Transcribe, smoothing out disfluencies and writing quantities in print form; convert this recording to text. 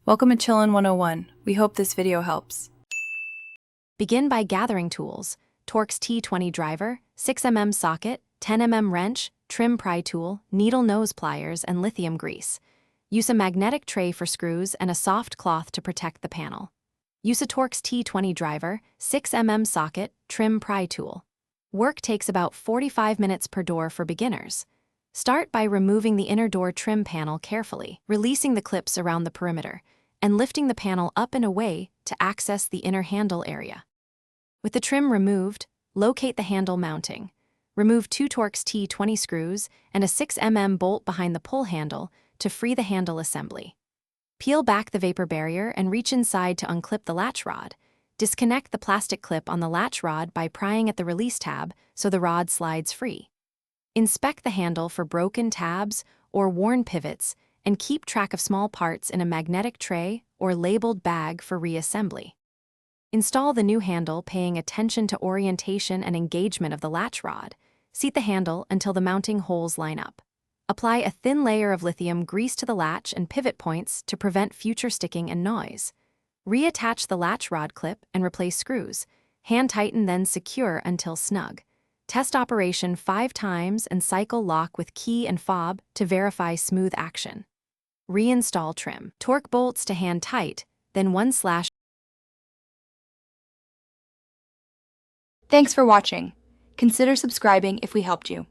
Welcome to Chillin' 101. We hope this video helps. Begin by gathering tools: Torx T20 driver, 6mm socket, 10mm wrench, trim pry tool, needle nose pliers, and lithium grease. Use a magnetic tray for screws and a soft cloth to protect the panel. Use a Torx T20 driver, 6mm socket, trim pry tool. Work takes about 45 minutes per door for beginners. Start by removing the inner door trim panel carefully, releasing the clips around the perimeter, and lifting the panel up and away to access the inner handle area. With the trim removed, locate the handle mounting. Remove 2 Torx T20 screws and a 6mm bolt behind the pull handle to free the handle assembly. Peel back the vapor barrier and reach inside to unclip the latch rod. Disconnect the plastic clip on the latch rod by prying at the release tab so the rod slides free. Inspect the handle for broken tabs or worn pivots and keep track of small parts in a magnetic tray or labeled bag for reassembly. Install the new handle, paying attention to orientation and engagement of the latch rod. Seat the handle until the mounting holes line up. Apply a thin layer of lithium grease to the latch and pivot points to prevent future sticking and noise. Reattach the latch rod clip and replace screws. Hand tighten, then secure until snug. Test operation 5 times and cycle lock with key and fob to verify smooth action. Reinstall trim. Torque bolts to hand tight, then 1/. Thanks for watching. Consider subscribing if we helped you.